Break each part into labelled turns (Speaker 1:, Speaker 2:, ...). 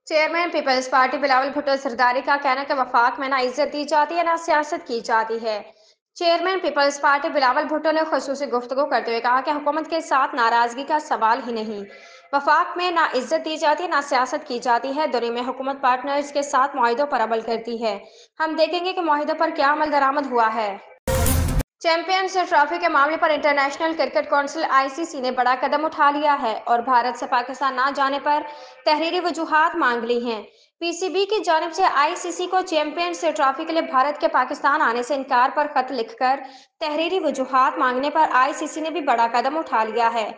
Speaker 1: Chairman Peoples Party Bilawal Bhutto Zardari का कहना है कि वफाक में ना इज्जत दी जाती है ना सियासत की जाती है। चेयरमैन पीपल्स पार्टी बिलावल भुट्टो ने खुसूसी गुफ्तगू करते हुए कहा कि हुकूमत के साथ नाराजगी का सवाल ही नहीं, वफाक में ना इज्जत दी जाती है ना सियासत की जाती है। दुनिया में हुकूमत पार्टनर्स के साथ मुआहिदों पर अमल करती है। हम देखेंगे कि मुआहिदों पर क्या अमल दरामद हुआ है। चैंपियंस ट्रॉफी के मामले पर इंटरनेशनल क्रिकेट काउंसिल आईसीसी ने बड़ा कदम उठा लिया है और भारत से पाकिस्तान ना जाने पर तहरीरी वजूहात मांग ली हैं। पीसीबी की जानिब से आईसीसी को चैंपियंस ट्रॉफी के लिए भारत के पाकिस्तान आने से इनकार पर खत लिखकर तहरीरी वजूहात मांगने पर आईसीसी ने भी बड़ा कदम उठा लिया है।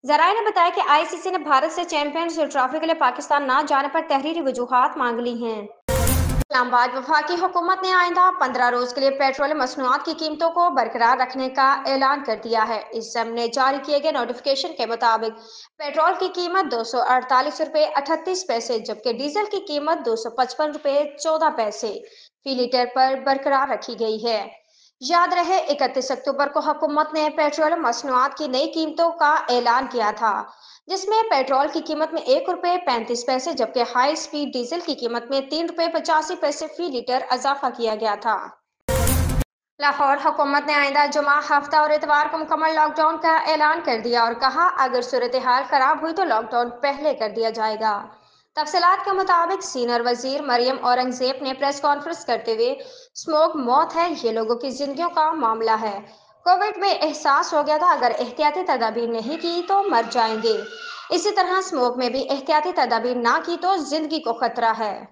Speaker 1: जराये ने बताया कि आईसीसी ने भारत से चैंपियंस ट्रॉफी के लिए पाकिस्तान ना जाने पर तहरीरी वजूहात मांग ली हैं। इस्लामाबाद वफाकी हुकूमत ने आइंदा 15 रोज के लिए पेट्रोल मसनूआत की कीमतों को बरकरार रखने का ऐलान कर दिया है। इस समने जारी किए गए नोटिफिकेशन के मुताबिक पेट्रोल की कीमत 248 रुपये 38 पैसे जबकि डीजल की कीमत 255 रुपये 14 पैसे फी लीटर पर बरकरार रखी गई है। याद रहे 31 अक्टूबर को हुकूमत ने पेट्रोल मसनूआत की नई कीमतों का ऐलान किया था, जिसमें पेट्रोल की कीमत में 1 रुपये 35 पैसे जबकि हाई स्पीड डीजल की कीमत में 3 रुपये 85 पैसे फी लीटर इजाफा किया गया था। लाहौर हुकूमत ने आइंदा जुमा हफ्ता और इतवार को मुकम्मल लॉकडाउन का ऐलान कर दिया और कहा अगर सूरत हाल खराब हुई तो लॉकडाउन पहले कर दिया जाएगा। तफसीलात के मुताबिक सीनियर वजीर मरियम औरंगजेब ने प्रेस कॉन्फ्रेंस करते हुए स्मोक मौत है, ये लोगों की जिंदगियों का मामला है। कोविड में एहसास हो गया था अगर एहतियाती तदाबीर नहीं की तो मर जाएंगे। इसी तरह स्मोक में भी एहतियाती तदाबीर ना की तो जिंदगी को खतरा है।